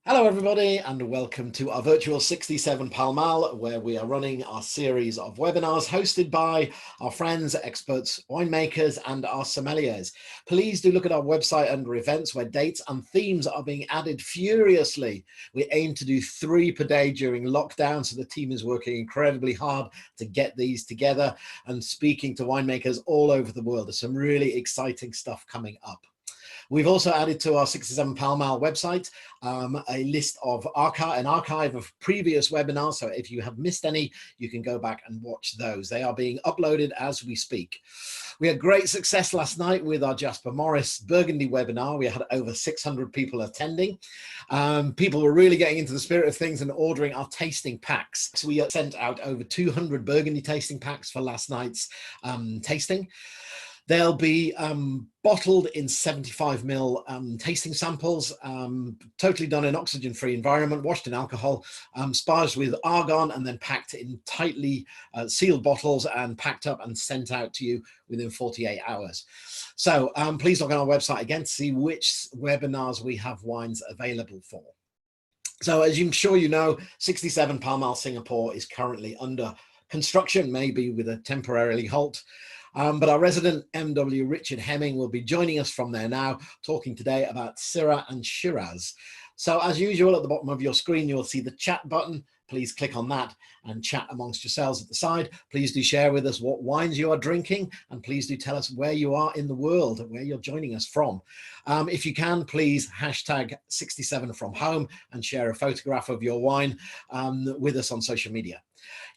Hello everybody and welcome to our virtual 67 Pall Mall, where we are running our series of webinars hosted by our friends, experts, winemakers and our sommeliers. Please do look at our website under events where dates and themes are being added furiously. We aim to do 3 per day during lockdown, so the team is working incredibly hard to get these together and speaking to winemakers all over the world. There's some really exciting stuff coming up. We've also added to our 67 Pall Mall website a list of an archive of previous webinars. So if you have missed any, you can go back and watch those. They are being uploaded as we speak. We had great success last night with our Jasper Morris Burgundy webinar. We had over 600 people attending. People were really getting into the spirit of things and ordering our tasting packs. So we sent out over 200 Burgundy tasting packs for last night's tasting. They'll be bottled in 75 ml tasting samples, totally done in oxygen-free environment, washed in alcohol, sparged with argon, and then packed in tightly sealed bottles and packed up and sent out to you within 48 hours. So please log on our website again to see which webinars we have wines available for. So as I'm sure you know, 67 Pall Mall Singapore is currently under construction, maybe with a temporary halt. But our resident MW Richard Hemming will be joining us from there now, talking today about Syrah and Shiraz. So as usual, at the bottom of your screen, you'll see the chat button. Please click on that and chat amongst yourselves at the side. Please do share with us what wines you are drinking, and please do tell us where you are in the world, where you're joining us from. If you can, please hashtag 67FromHome and share a photograph of your wine with us on social media.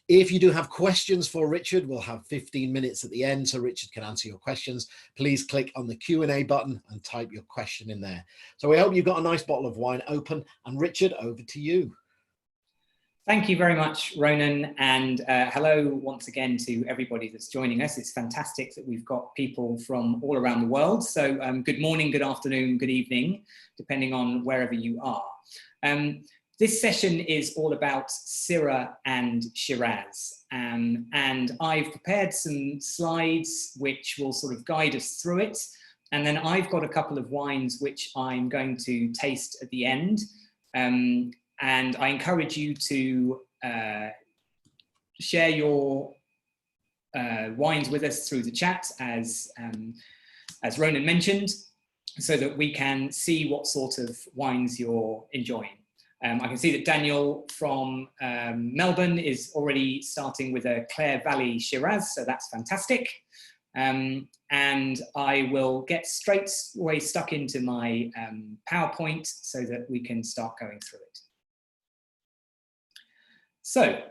If you do have questions for Richard, we'll have 15 minutes at the end so Richard can answer your questions. Please click on the Q&A button and type your question in there. So we hope you've got a nice bottle of wine open. And Richard, over to you. Thank you very much, Ronan, and hello once again to everybody that's joining us. It's fantastic that we've got people from all around the world. So good morning, good afternoon, good evening, depending on wherever you are. This session is all about Syrah and Shiraz, and I've prepared some slides which will sort of guide us through it. And then I've got a couple of wines which I'm going to taste at the end. And I encourage you to share your wines with us through the chat, as Ronan mentioned, so that we can see what sort of wines you're enjoying. I can see that Daniel from Melbourne is already starting with a Clare Valley Shiraz, so that's fantastic. And I will get straight away stuck into my PowerPoint so that we can start going through it. So,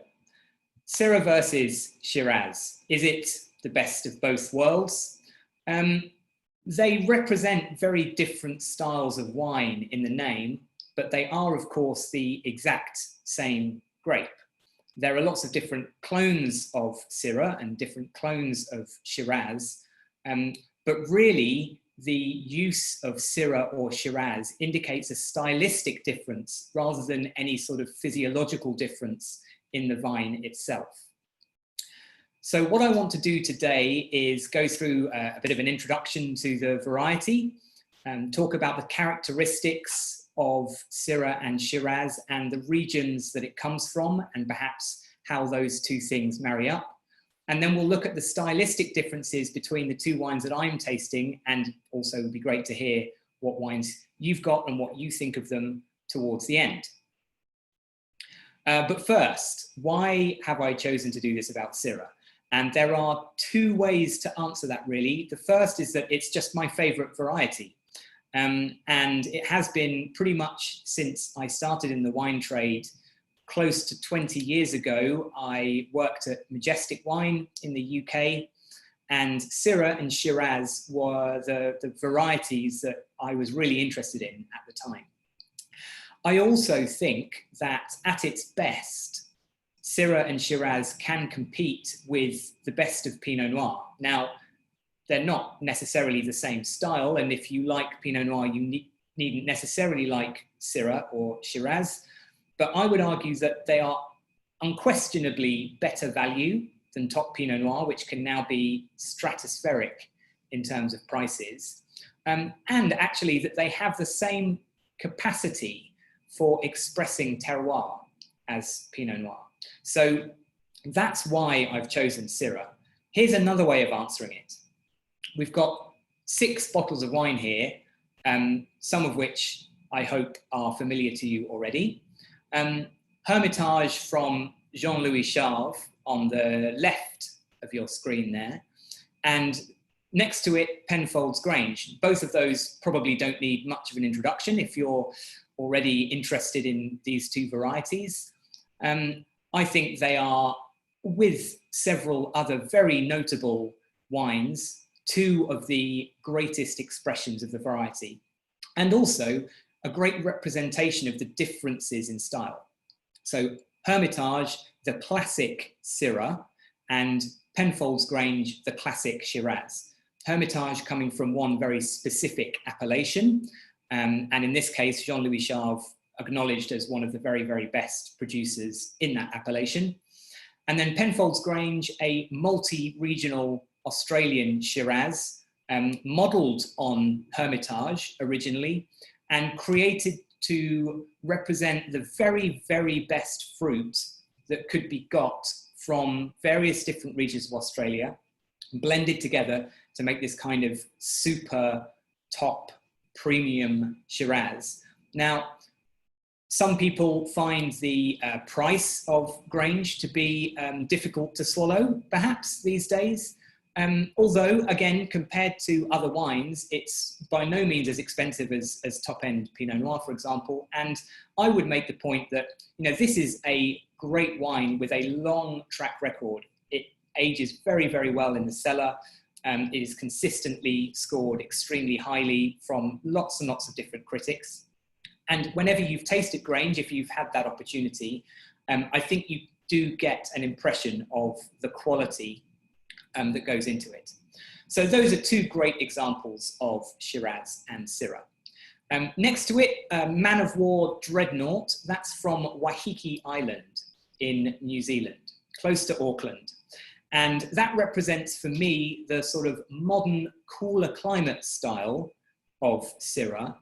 Syrah versus Shiraz. Is it the best of both worlds? They represent very different styles of wine in the name, but they are, of course, the exact same grape. There are lots of different clones of Syrah and different clones of Shiraz, but really the use of Syrah or Shiraz indicates a stylistic difference rather than any sort of physiological difference in the vine itself. So what I want to do today is go through a bit of an introduction to the variety, talk about the characteristics of Syrah and Shiraz and the regions that it comes from, and perhaps how those two things marry up. And then we'll look at the stylistic differences between the two wines that I'm tasting, and also it would be great to hear what wines you've got and what you think of them towards the end. But first, why have I chosen to do this about Syrah? And there are 2 ways to answer that, really. The first is that it's just my favorite variety. And it has been pretty much since I started in the wine trade close to 20 years ago. I worked at Majestic Wine in the UK, and Syrah and Shiraz were the varieties that I was really interested in at the time. I also think that at its best, Syrah and Shiraz can compete with the best of Pinot Noir. Now, they're not necessarily the same style, and if you like Pinot Noir, you needn't necessarily like Syrah or Shiraz, but I would argue that they are unquestionably better value than top Pinot Noir, which can now be stratospheric in terms of prices, and actually that they have the same capacity for expressing terroir as Pinot Noir. So that's why I've chosen Syrah. Here's another way of answering it. We've got 6 bottles of wine here, some of which I hope are familiar to you already. Hermitage from Jean-Louis Chave on the left of your screen there, and next to it, Penfolds Grange. Both of those probably don't need much of an introduction if you're already interested in these 2 varieties. I think they are, with several other very notable wines, 2 of the greatest expressions of the variety, and also a great representation of the differences in style. So Hermitage, the classic Syrah, and Penfolds Grange, the classic Shiraz. Hermitage coming from one very specific appellation, and in this case, Jean-Louis Chave acknowledged as one of the very, very best producers in that appellation. And then Penfolds Grange, a multi-regional Australian Shiraz, modelled on Hermitage originally, and created to represent the very, very best fruit that could be got from various different regions of Australia, blended together to make this kind of super top premium Shiraz. Now, some people find the price of Grange to be difficult to swallow, perhaps, these days. Although, again, compared to other wines, it's by no means as expensive as top-end Pinot Noir, for example. And I would make the point that, you know, this is a great wine with a long track record. It ages very, very well in the cellar. It is consistently scored extremely highly from lots and lots of different critics. And whenever you've tasted Grange, if you've had that opportunity, I think you do get an impression of the quality that goes into it. So those are 2 great examples of Shiraz and Syrah. Next to it, Man of War Dreadnought, that's from Waiheke Island in New Zealand, close to Auckland. And that represents for me the sort of modern, cooler climate style of Syrah,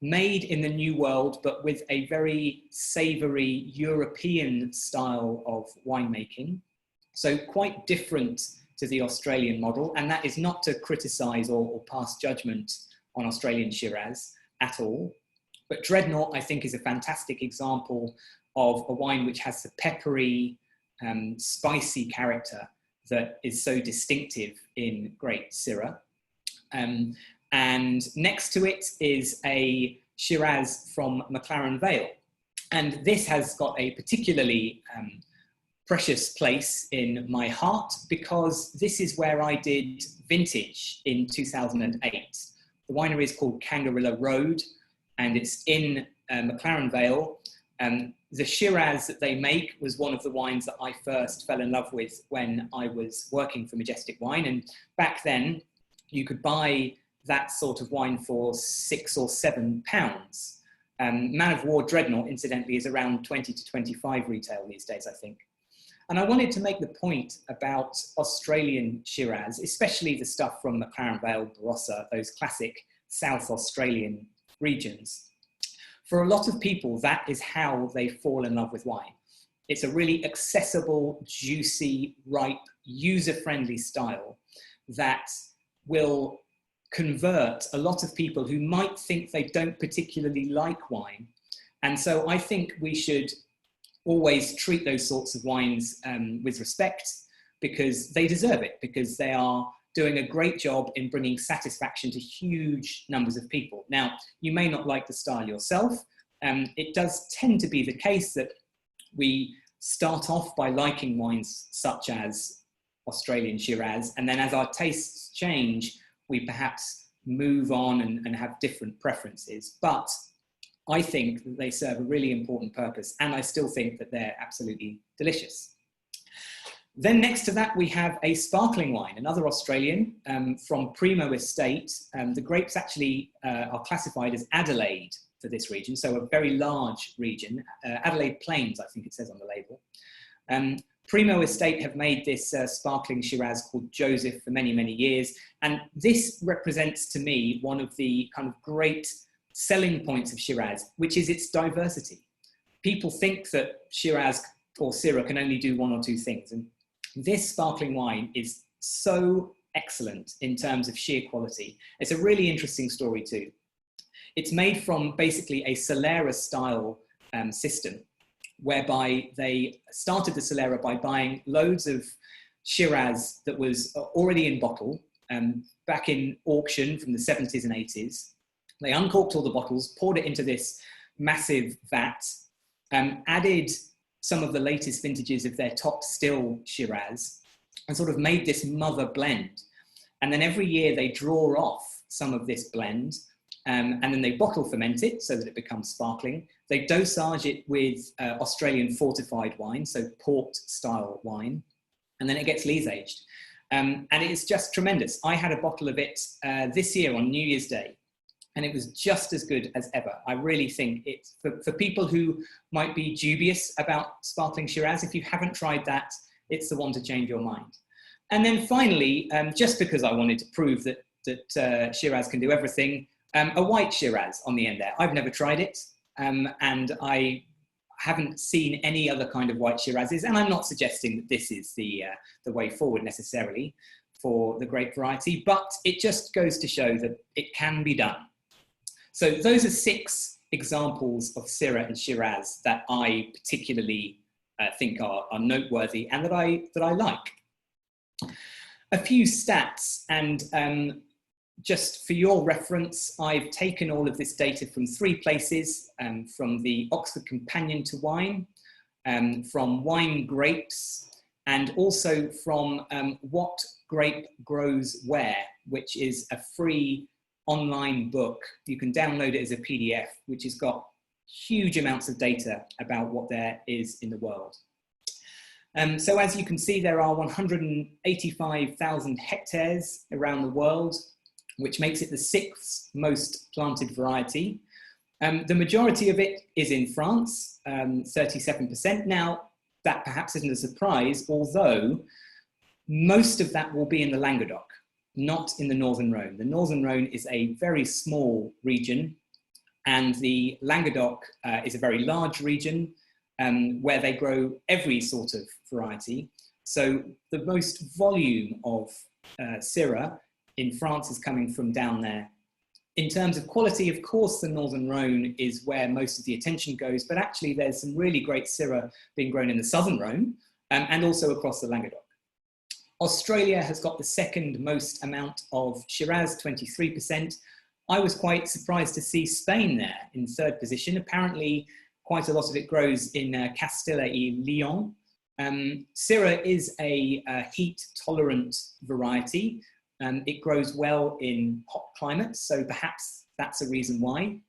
made in the New World, but with a very savoury European style of winemaking. So quite different to the Australian model. And that is not to criticise or pass judgment on Australian Shiraz at all. But Dreadnought, I think, is a fantastic example of a wine which has the peppery, spicy character that is so distinctive in great Syrah. And next to it is a Shiraz from McLaren Vale. And this has got a particularly precious place in my heart because this is where I did vintage in 2008. The winery is called Kangarilla Road and it's in McLaren Vale. The Shiraz that they make was one of the wines that I first fell in love with when I was working for Majestic Wine. And back then you could buy that sort of wine for £6 or £7. Man of War Dreadnought, incidentally, is around 20 to 25 retail these days, I think. And I wanted to make the point about Australian Shiraz, especially the stuff from McLaren Vale, Barossa, those classic South Australian regions. For a lot of people, that is how they fall in love with wine. It's a really accessible, juicy, ripe, user-friendly style that will convert a lot of people who might think they don't particularly like wine. And so I think we should always treat those sorts of wines with respect because they deserve it, because they are doing a great job in bringing satisfaction to huge numbers of people. Now, you may not like the style yourself. It does tend to be the case that we start off by liking wines such as Australian Shiraz, and then as our tastes change, we perhaps move on and have different preferences. But I think that they serve a really important purpose, and I still think that they're absolutely delicious. Then next to that, we have a sparkling wine, another Australian from Primo Estate. The grapes actually are classified as Adelaide for this region, so a very large region. Adelaide Plains, I think it says on the label. Primo Estate have made this sparkling Shiraz called Joseph for many, many years. And this represents to me one of the kind of great selling points of Shiraz, which is its diversity. People think that Shiraz or Syrah can only do one or two things. And this sparkling wine is so excellent in terms of sheer quality. It's a really interesting story too. It's made from basically a Solera style system, whereby they started the Solera by buying loads of Shiraz that was already in bottle back in auction from the 70s and 80s. They uncorked all the bottles, poured it into this massive vat, added some of the latest vintages of their top still Shiraz, and sort of made this mother blend. And then every year they draw off some of this blend, and then they bottle ferment it so that it becomes sparkling. They dosage it with Australian fortified wine, so port style wine, and then it gets lees aged. And it's just tremendous. I had a bottle of it this year on New Year's Day, and it was just as good as ever. I really think it's for people who might be dubious about sparkling Shiraz. If you haven't tried that, it's the one to change your mind. And then finally, just because I wanted to prove that Shiraz can do everything, a white Shiraz on the end there. I've never tried it, and I haven't seen any other kind of white Shirazes, and I'm not suggesting that this is the way forward necessarily for the grape variety, but it just goes to show that it can be done. So those are 6 examples of Syrah and Shiraz that I particularly think are noteworthy and that I like. A few stats, and just for your reference, I've taken all of this data from 3 places, from the Oxford Companion to Wine, from Wine Grapes, and also from What Grape Grows Where, which is a free online book. You can download it as a PDF, which has got huge amounts of data about what there is in the world. So as you can see, there are 185,000 hectares around the world, which makes it the 6th most planted variety. The majority of it is in France, 37%. Now, that perhaps isn't a surprise, although most of that will be in the Languedoc, not in the Northern Rhone. The Northern Rhone is a very small region, and the Languedoc is a very large region where they grow every sort of variety. So the most volume of Syrah in France is coming from down there. In terms of quality, of course, the Northern Rhone is where most of the attention goes, but actually there's some really great Syrah being grown in the Southern Rhone and also across the Languedoc. Australia has got the 2nd most amount of Shiraz, 23%. I was quite surprised to see Spain there in 3rd position. Apparently, quite a lot of it grows in Castilla y Leon. Syrah is a heat-tolerant variety. It grows well in hot climates, so perhaps that's a reason why.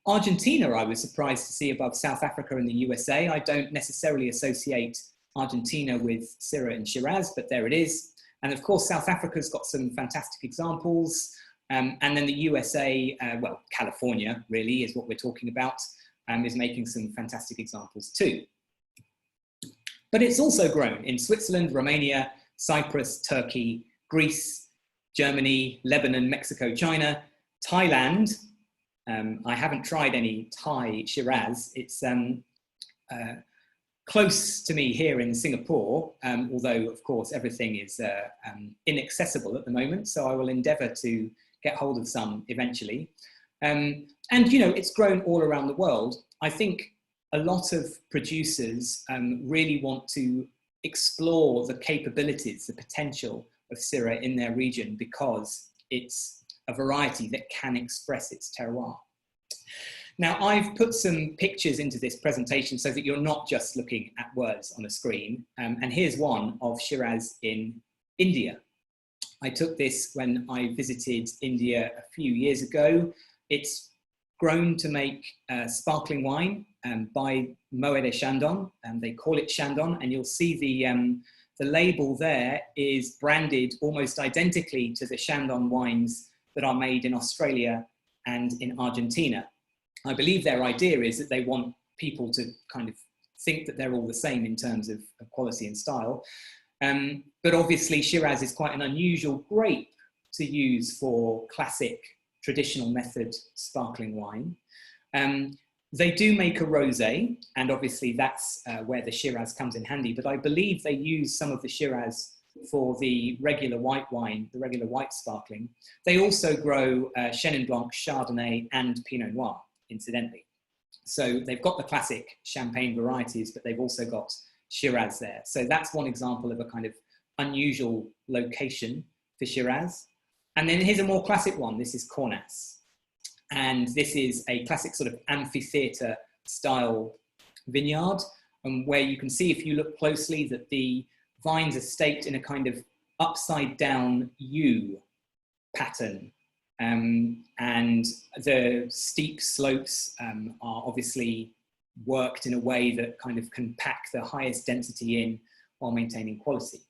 Argentina, I was surprised to see above South Africa and the USA. I don't necessarily associate Argentina with Syrah and Shiraz, but there it is. And of course, South Africa's got some fantastic examples. And then the USA, well, California really is what we're talking about, is making some fantastic examples too. But it's also grown in Switzerland, Romania, Cyprus, Turkey, Greece, Germany, Lebanon, Mexico, China, Thailand. I haven't tried any Thai Shiraz. It's close to me here in Singapore, although of course everything is inaccessible at the moment. So I will endeavour to get hold of some eventually. And you know, it's grown all around the world. I think a lot of producers really want to explore the capabilities, the potential of Syrah in their region because it's a variety that can express its terroir. Now, I've put some pictures into this presentation so that you're not just looking at words on a screen. And here's one of Shiraz in India. I took this when I visited India a few years ago. It's grown to make sparkling wine by Moët et Chandon, and they call it Chandon, and you'll see the label there is branded almost identically to the Chandon wines that are made in Australia and in Argentina. I believe their idea is that they want people to kind of think that they're all the same in terms of quality and style. But obviously Shiraz is quite an unusual grape to use for classic traditional method sparkling wine. They do make a rosé, and obviously that's where the Shiraz comes in handy, but I believe they use some of the Shiraz for the regular white wine, the regular white sparkling. They also grow Chenin Blanc, Chardonnay, and Pinot Noir, incidentally. So they've got the classic champagne varieties, but they've also got Shiraz there. So that's one example of a kind of unusual location for Shiraz. And then here's a more classic one. This is Cornas. And this is a classic sort of amphitheatre style vineyard, where you can see, if you look closely, that the vines are staked in a kind of upside down U pattern. And the steep slopes are obviously worked in a way that kind of can pack the highest density in while maintaining quality.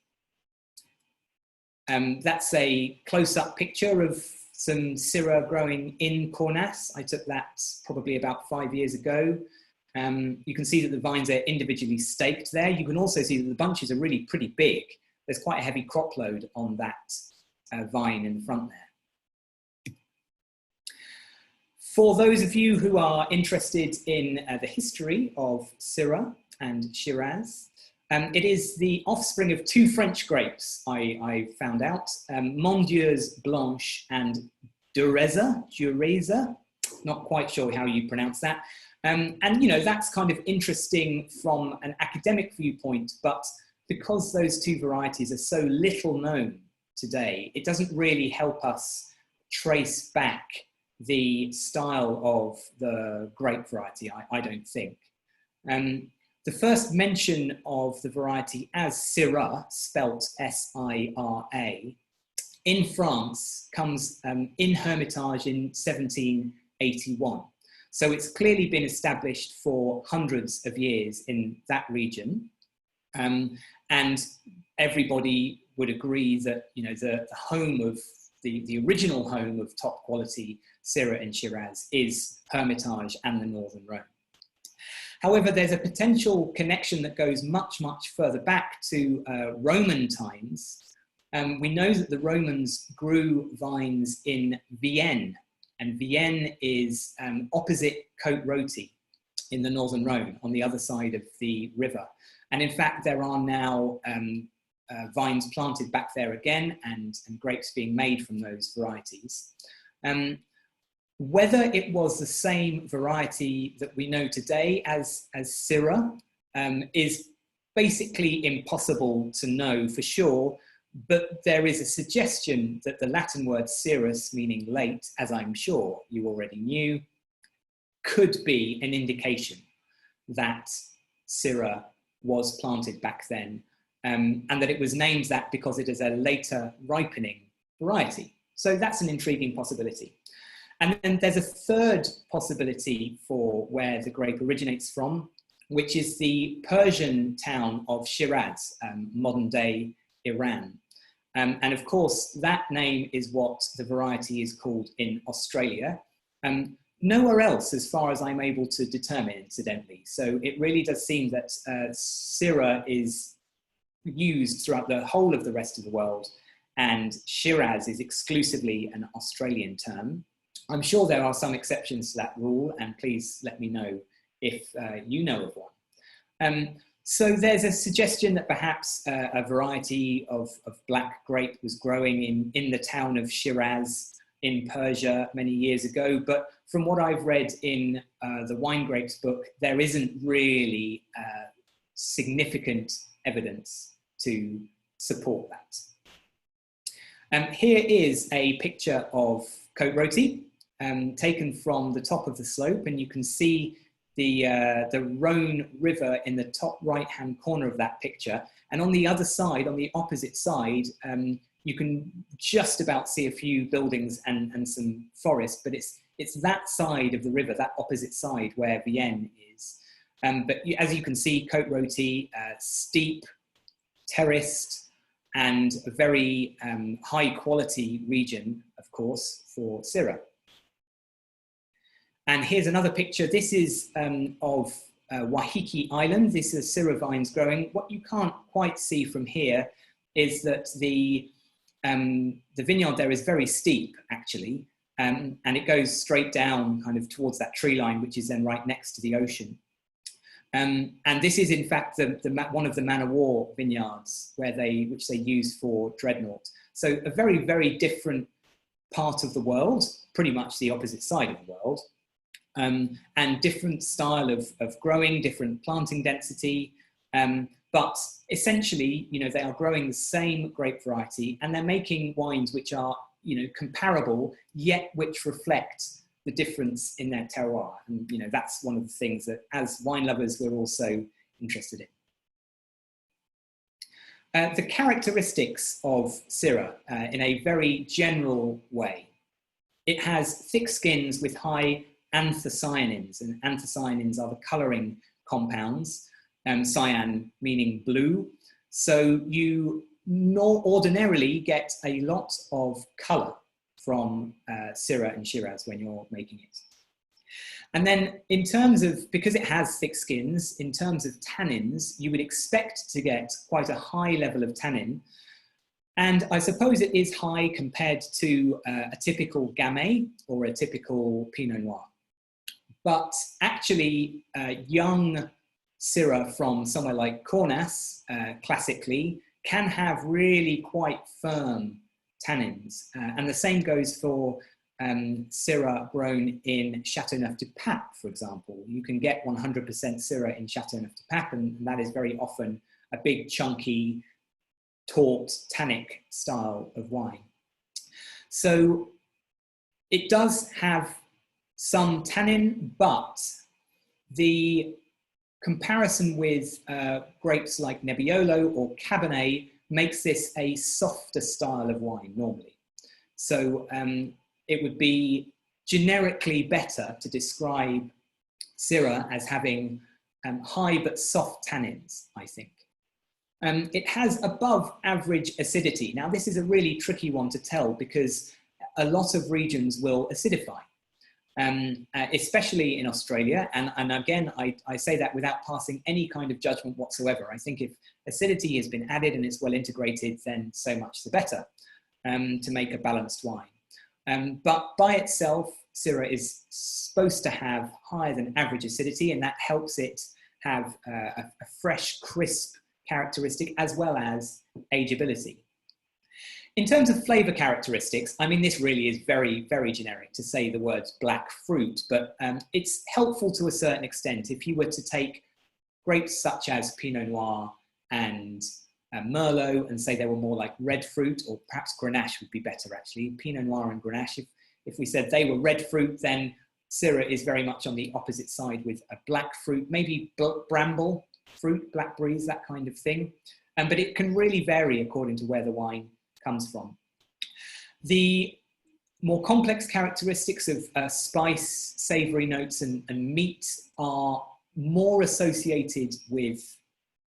That's a close-up picture of some Syrah growing in Cornas. I took that probably about 5 years ago. You can see that the vines are individually staked there. You can also see that the bunches are really pretty big. There's quite a heavy crop load on that vine in the front there. For those of you who are interested in the history of Syrah and Shiraz, it is the offspring of two French grapes, I found out, Mondieuse Blanche and Dureza, not quite sure how you pronounce that. And, you know, that's kind of interesting from an academic viewpoint, but because those two varieties are so little known today, it doesn't really help us trace back the style of the grape variety, I don't think. The first mention of the variety as Syrah, spelt S-I-R-A, in France comes in Hermitage in 1781. So it's clearly been established for hundreds of years in that region. And everybody would agree that, you know, the home of the original home of top quality Syrah and Shiraz is Hermitage and the Northern Rhone. However, there's a potential connection that goes much, much further back to Roman times. We know that the Romans grew vines in Vienne, and Vienne is opposite Côte-Rôtie in the Northern Rhone, on the other side of the river. And in fact, there are now vines planted back there again, and grapes being made from those varieties. Whether it was the same variety that we know today as Syrah is basically impossible to know for sure, but there is a suggestion that the Latin word Syrus, meaning late, as I'm sure you already knew, could be an indication that Syrah was planted back then, and that it was named that because it is a later ripening variety. So that's an intriguing possibility. And then there's a third possibility for where the grape originates from, which is the Persian town of Shiraz, modern day Iran. And of course, that name is what the variety is called in Australia. Nowhere else, as far as I'm able to determine, incidentally. So it really does seem that Syrah is used throughout the whole of the rest of the world, and Shiraz is exclusively an Australian term. I'm sure there are some exceptions to that rule, and please let me know if you know of one. So there's a suggestion that perhaps a variety of black grape was growing in the town of Shiraz in Persia many years ago, but from what I've read in the Wine Grapes book, there isn't really significant evidence to support that. Here is a picture of Côte-Rôtie, taken from the top of the slope, and you can see the Rhone River in the top right-hand corner of that picture. And on the other side, on the opposite side, you can just about see a few buildings and some forest, but it's that side of the river, that opposite side, where Vienne is. But as you can see, Côte-Rôtie, steep, terraced, and a very high-quality region, of course, for Syrah. And here's another picture. This is of Waiheke Island. This is Syrah vines growing. What you can't quite see from here is that the vineyard there is very steep, actually. and it goes straight down kind of towards that tree line, which is then right next to the ocean. And this is in fact one of the Man of War vineyards which they use for Dreadnought. So a very, very different part of the world, pretty much the opposite side of the world, and different style of growing, different planting density. But essentially, they are growing the same grape variety, and they're making wines which are, comparable, yet which reflect the difference in their terroir. And, that's one of the things that as wine lovers, we're also interested in. The characteristics of Syrah in a very general way. It has thick skins with high anthocyanins, and anthocyanins are the colouring compounds, cyan meaning blue. So you ordinarily get a lot of colour from Syrah and Shiraz when you're making it. And then in terms of, because it has thick skins, in terms of tannins, you would expect to get quite a high level of tannin. And I suppose it is high compared to a typical Gamay or a typical Pinot Noir. But actually, young Syrah from somewhere like Cornas, classically, can have really quite firm tannins. And the same goes for Syrah grown in Châteauneuf-du-Pape, for example. You can get 100% Syrah in Châteauneuf-du-Pape, and that is very often a big, chunky, taut, tannic style of wine. So it does have some tannin, but the comparison with grapes like Nebbiolo or Cabernet makes this a softer style of wine normally. So it would be generically better to describe Syrah as having high but soft tannins, I think. It has above average acidity. Now, this is a really tricky one to tell because a lot of regions will acidify. Especially in Australia. And again, I say that without passing any kind of judgment whatsoever. I think if acidity has been added and it's well integrated, then so much the better to make a balanced wine. But by itself, Syrah is supposed to have higher than average acidity, and that helps it have a fresh, crisp characteristic as well as ageability. In terms of flavour characteristics, I mean, this really is very, very generic to say the words black fruit, but it's helpful to a certain extent. If you were to take grapes such as Pinot Noir and Merlot and say they were more like red fruit, or perhaps Grenache would be better actually, Pinot Noir and Grenache. If we said they were red fruit, then Syrah is very much on the opposite side with a black fruit, maybe bramble fruit, blackberries, that kind of thing. But it can really vary according to where the wine comes from. The more complex characteristics of spice, savoury notes and meat are more associated with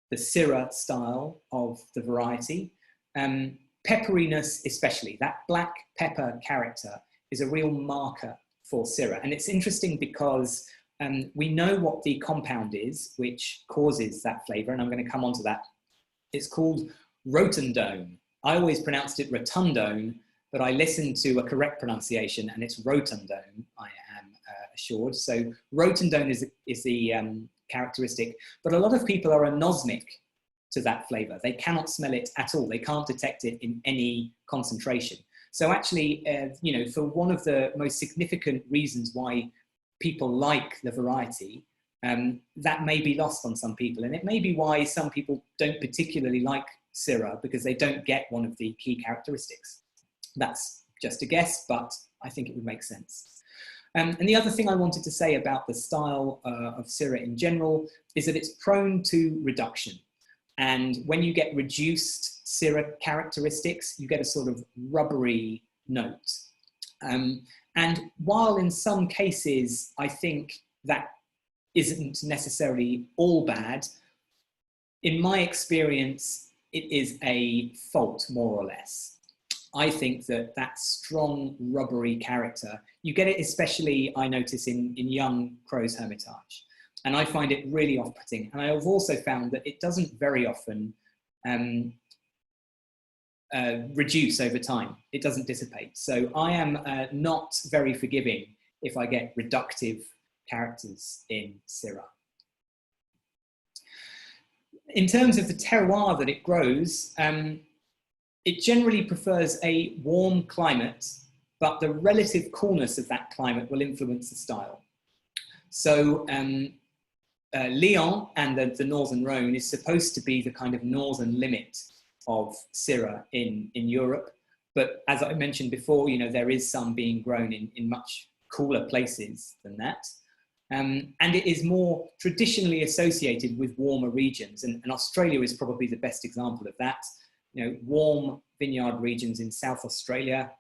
the Syrah style of the variety. Pepperiness especially, that black pepper character is a real marker for Syrah. And it's interesting because we know what the compound is which causes that flavour, and I'm going to come on to that. It's called rotundone. I always pronounced it rotundone, but I listened to a correct pronunciation and it's rotundone, I am assured. So rotundone is the characteristic, but a lot of people are anosmic to that flavour. They cannot smell it at all. They can't detect it in any concentration. So actually, for one of the most significant reasons why people like the variety, that may be lost on some people. And it may be why some people don't particularly like Syrah, because they don't get one of the key characteristics. That's just a guess, but I think it would make sense. And the other thing I wanted to say about the style of Syrah in general is that it's prone to reduction. And when you get reduced Syrah characteristics, you get a sort of rubbery note. And while in some cases, I think that isn't necessarily all bad, in my experience, it is a fault, more or less. I think that strong rubbery character, you get it especially, I notice, in young Crow's Hermitage. And I find it really off-putting. And I have also found that it doesn't very often reduce over time. It doesn't dissipate. So I am not very forgiving if I get reductive characters in Syrah. In terms of the terroir that it grows, it generally prefers a warm climate, but the relative coolness of that climate will influence the style. So Lyon and the Northern Rhone is supposed to be the kind of northern limit of Syrah in Europe. But as I mentioned before, you know, there is some being grown in much cooler places than that. And it is more traditionally associated with warmer regions. And Australia is probably the best example of that. You know, warm vineyard regions in South Australia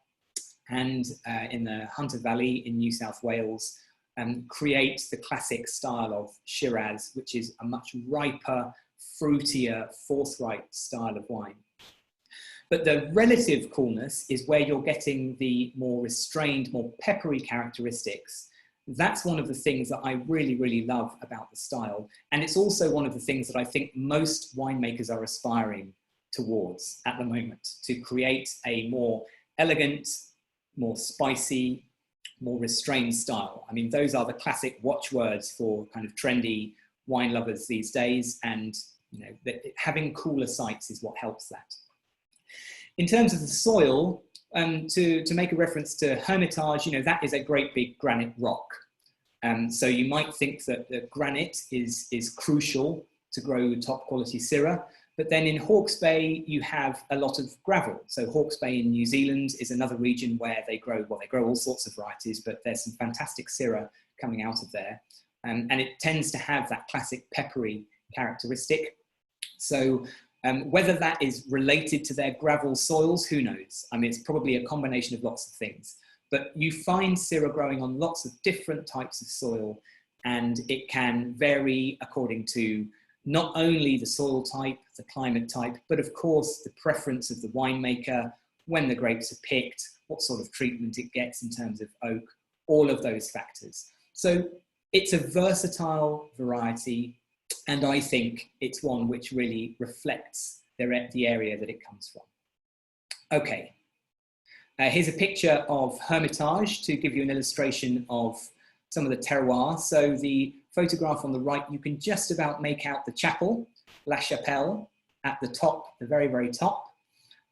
and in the Hunter Valley in New South Wales create the classic style of Shiraz, which is a much riper, fruitier, forthright style of wine. But the relative coolness is where you're getting the more restrained, more peppery characteristics. That's one of the things that I really, really love about the style. And it's also one of the things that I think most winemakers are aspiring towards at the moment, to create a more elegant, more spicy, more restrained style. I mean, those are the classic watchwords for kind of trendy wine lovers these days. And you know, having cooler sites is what helps that. In terms of the soil, to make a reference to Hermitage, you know, that is a great big granite rock. So you might think that the granite is crucial to grow top quality Syrah, but then in Hawke's Bay, you have a lot of gravel. So Hawke's Bay in New Zealand is another region where they grow, well, they grow all sorts of varieties, but there's some fantastic Syrah coming out of there. And it tends to have that classic peppery characteristic. So whether that is related to their gravel soils, who knows? I mean, it's probably a combination of lots of things. But you find Syrah growing on lots of different types of soil, and it can vary according to not only the soil type, the climate type, but of course the preference of the winemaker, when the grapes are picked, what sort of treatment it gets in terms of oak, all of those factors. So it's a versatile variety, and I think it's one which really reflects the area that it comes from. Okay. Here's a picture of Hermitage to give you an illustration of some of the terroir. So the photograph on the right, you can just about make out the chapel, La Chapelle, at the top, the very, very top.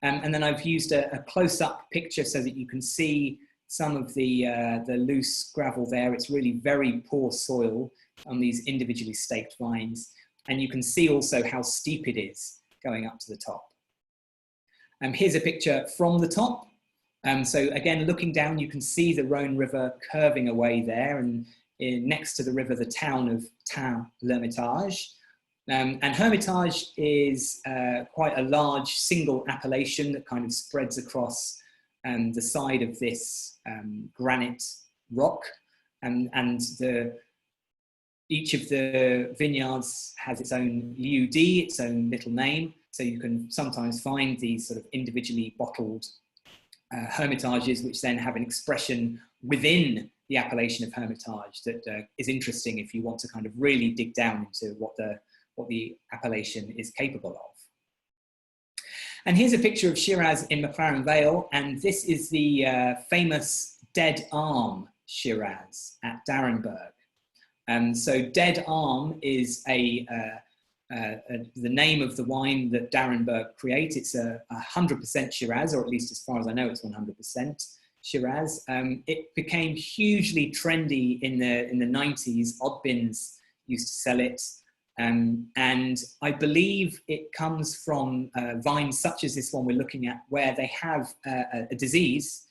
And then I've used a close-up picture so that you can see some of the loose gravel there. It's really very poor soil on these individually staked vines. And you can see also how steep it is going up to the top. Here's a picture from the top. So again, looking down, you can see the Rhone River curving away there, and next to the river, the town of Tain-l'Hermitage. And Hermitage is quite a large single appellation that kind of spreads across the side of this granite rock. And each of the vineyards has its own UD, its own little name. So you can sometimes find these sort of individually bottled Hermitages, which then have an expression within the appellation of Hermitage that is interesting if you want to kind of really dig down into what the appellation is capable of. And here's a picture of Shiraz in McLaren Vale, and this is the famous Dead Arm Shiraz at D'Arenberg. So Dead Arm is the name of the wine that D'Arenberg create. It's a 100% Shiraz, or at least as far as I know, it's 100% Shiraz. It became hugely trendy in the 90s. Oddbins used to sell it. And I believe it comes from vines such as this one we're looking at, where they have a disease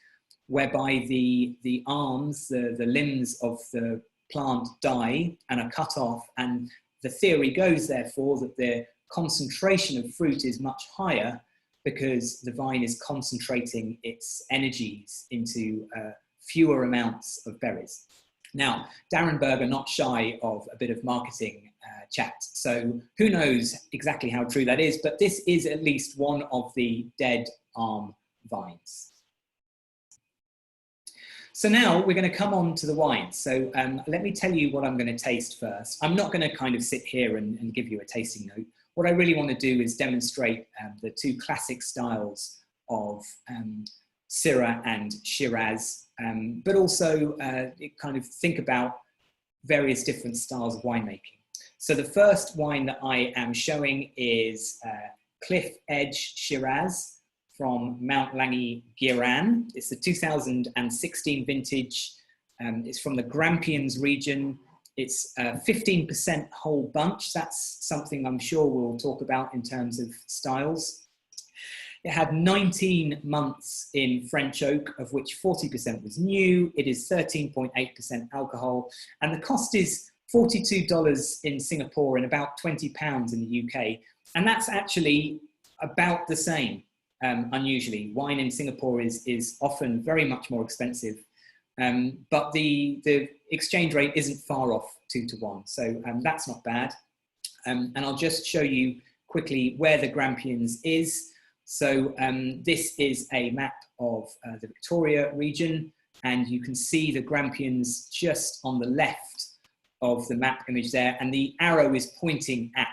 whereby the arms, the limbs of the plant die and are cut off, and the theory goes, therefore, that the concentration of fruit is much higher because the vine is concentrating its energies into fewer amounts of berries. Now, D'Arenberg are not shy of a bit of marketing chat, so who knows exactly how true that is, but this is at least one of the Dead Arm vines. So now we're going to come on to the wines. So let me tell you what I'm going to taste first. I'm not going to kind of sit here and give you a tasting note. What I really want to do is demonstrate the two classic styles of Syrah and Shiraz, but also kind of think about various different styles of winemaking. So the first wine that I am showing is Cliff Edge Shiraz from Mount Langi-Giran. It's the 2016 vintage. It's from the Grampians region. It's 15% whole bunch. That's something I'm sure we'll talk about in terms of styles. It had 19 months in French oak, of which 40% was new. It is 13.8% alcohol, and the cost is $42 in Singapore and about £20 in the UK. And that's actually about the same, unusually. Wine in Singapore is often very much more expensive, but the exchange rate isn't far off 2 to 1. So that's not bad. And I'll just show you quickly where the Grampians is. So this is a map of the Victoria region, and you can see the Grampians just on the left of the map image there, and the arrow is pointing at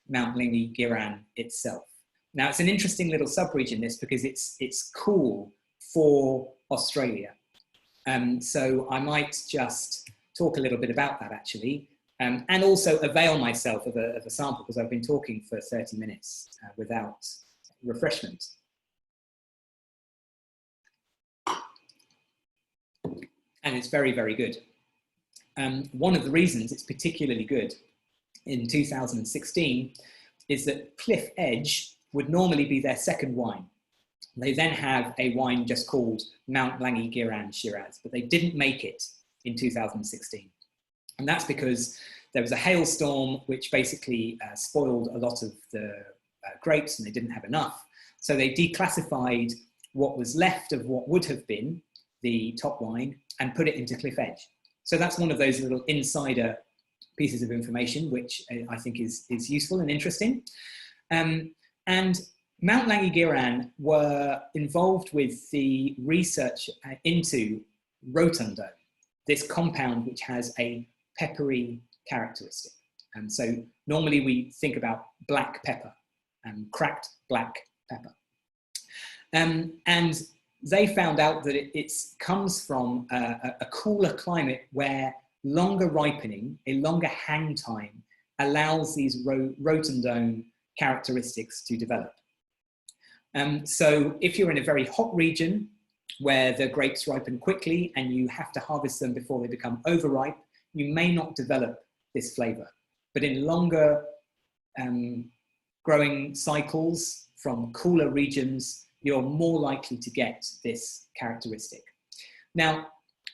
Mount Langi-Giran itself. Now, it's an interesting little sub-region, this, because it's cool for Australia. So I might just talk a little bit about that, actually, and also avail myself of a sample, because I've been talking for 30 minutes without refreshment. And it's very, very good. One of the reasons it's particularly good in 2016 is that Cliff Edge would normally be their second wine. They then have a wine just called Mount Langi-Giran Shiraz, but they didn't make it in 2016. And that's because there was a hailstorm which basically spoiled a lot of the grapes, and they didn't have enough. So they declassified what was left of what would have been the top wine and put it into Cliff Edge. So that's one of those little insider pieces of information, which I think is useful and interesting. And Mount Langi-Giran were involved with the research into rotundone, this compound which has a peppery characteristic. And so normally we think about black pepper, cracked black pepper. And they found out that it comes from a cooler climate where longer ripening, a longer hang time, allows these rotundone characteristics to develop. So if you're in a very hot region where the grapes ripen quickly and you have to harvest them before they become overripe, you may not develop this flavor. But in longer growing cycles from cooler regions, you're more likely to get this characteristic. Now,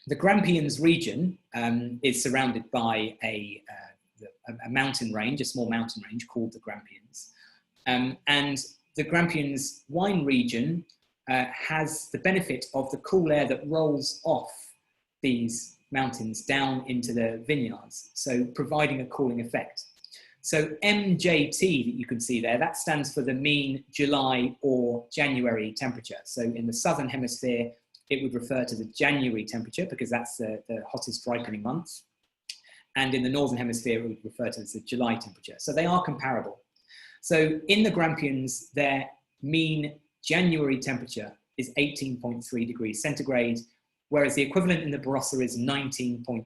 the Grampians region is surrounded by a mountain range, a small mountain range called the Grampians. And the Grampians wine region has the benefit of the cool air that rolls off these mountains down into the vineyards, so providing a cooling effect. So MJT that you can see there, that stands for the mean July or January temperature. So in the southern hemisphere, it would refer to the January temperature because that's the hottest ripening month. And in the northern hemisphere, it would refer to as the July temperature. So they are comparable. So in the Grampians, their mean January temperature is 18.3 degrees centigrade, whereas the equivalent in the Barossa is 19.8.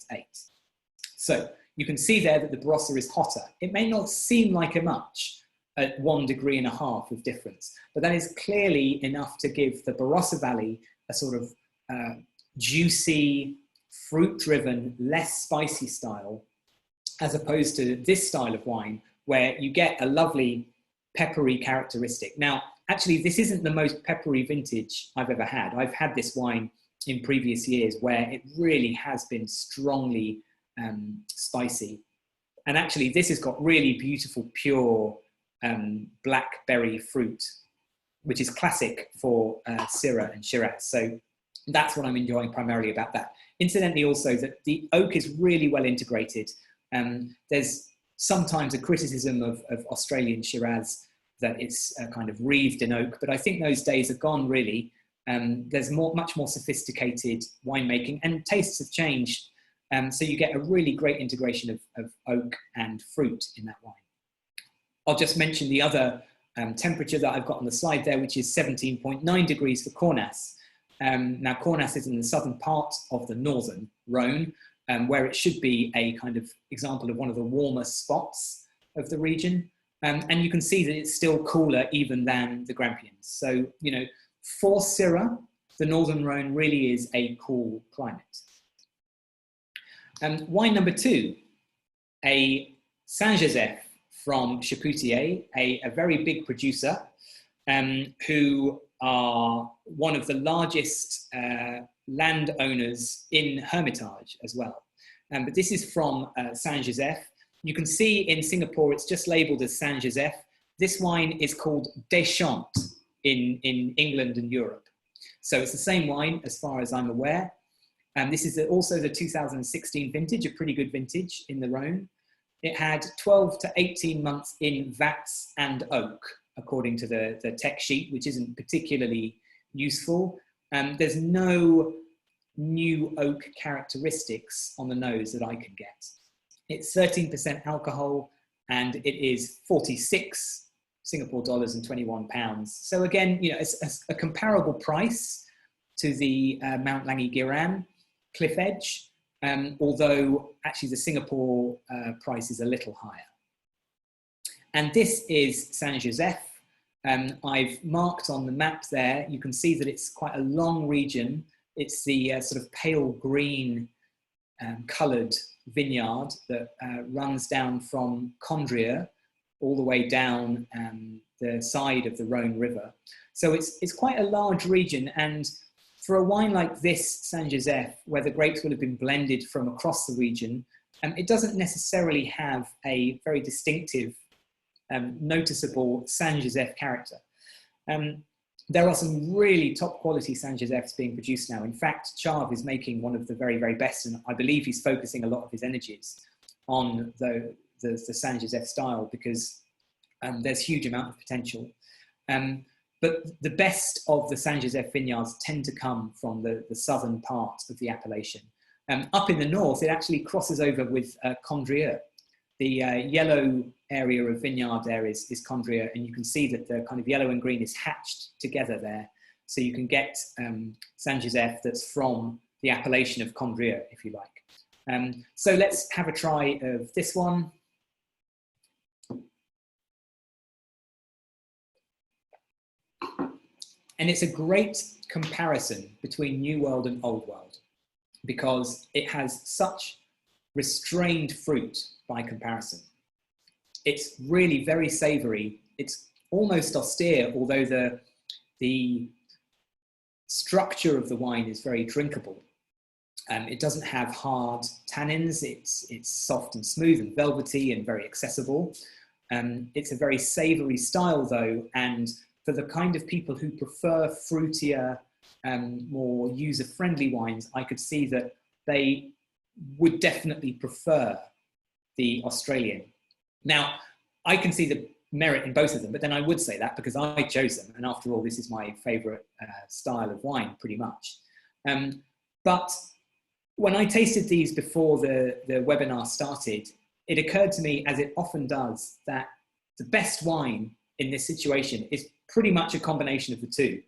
So you can see there that the Barossa is hotter. It may not seem like a much at 1.5 degrees of difference, but that is clearly enough to give the Barossa Valley a sort of juicy, fruit-driven, less spicy style, as opposed to this style of wine, where you get a lovely peppery characteristic. Now, actually, this isn't the most peppery vintage I've ever had. I've had this wine in previous years where it really has been strongly spicy. And actually, this has got really beautiful, pure blackberry fruit, which is classic for Syrah and Shiraz. So that's what I'm enjoying primarily about that. Incidentally, also, that the oak is really well integrated. There's sometimes a criticism of Australian Shiraz that it's kind of wreathed in oak, but I think those days are gone, really. There's much more sophisticated winemaking, and tastes have changed. So you get a really great integration of oak and fruit in that wine. I'll just mention the other temperature that I've got on the slide there, which is 17.9 degrees for Cornas. Now, Cornas is in the southern part of the northern Rhone, where it should be a kind of example of one of the warmer spots of the region. And you can see that it's still cooler even than the Grampians. So, you know, for Syrah, the northern Rhone really is a cool climate. Wine number 2, a Saint-Joseph from Chapoutier, a very big producer, who are one of the largest landowners in Hermitage as well. But this is from Saint-Joseph. You can see in Singapore, it's just labeled as Saint-Joseph. This wine is called Deschamps in England and Europe. So it's the same wine as far as I'm aware. And this is also the 2016 vintage, a pretty good vintage in the Rhone. It had 12 to 18 months in vats and oak, according to the tech sheet, which isn't particularly useful. There's no new oak characteristics on the nose that I can get. It's 13% alcohol, and it is 46 Singapore dollars and 21 pounds. So again, you know, it's a comparable price to the Mount Langi Cliff Edge, although actually the Singapore price is a little higher. And this is Saint-Joseph. I've marked on the map there, you can see that it's quite a long region. It's the sort of pale green coloured vineyard that runs down from Condrieu all the way down the side of the Rhone River. So it's quite a large region, and for a wine like this, Saint-Joseph, where the grapes will have been blended from across the region, it doesn't necessarily have a very distinctive, noticeable Saint-Joseph character. There are some really top quality Saint-Josephs being produced now. In fact, Chav is making one of the very, very best, and I believe he's focusing a lot of his energies on the Saint-Joseph style because there's huge amount of potential. But the best of the Saint-Joseph vineyards tend to come from the southern part of the appellation. Up in the north, it actually crosses over with Condrieu. The yellow area of vineyard there is Condrieu, and you can see that the kind of yellow and green is hatched together there. So you can get Saint-Joseph that's from the appellation of Condrieu, if you like. So let's have a try of this one. And it's a great comparison between New World and Old World because it has such restrained fruit by comparison. It's really very savoury. It's almost austere, although the structure of the wine is very drinkable. It doesn't have hard tannins. It's soft and smooth and velvety and very accessible. It's a very savoury style though, and for the kind of people who prefer fruitier, more user-friendly wines, I could see that they would definitely prefer the Australian. Now, I can see the merit in both of them, but then I would say that because I chose them, and after all, this is my favourite style of wine, pretty much. But when I tasted these before the webinar started, it occurred to me, as it often does, that the best wine in this situation is pretty much a combination of the two,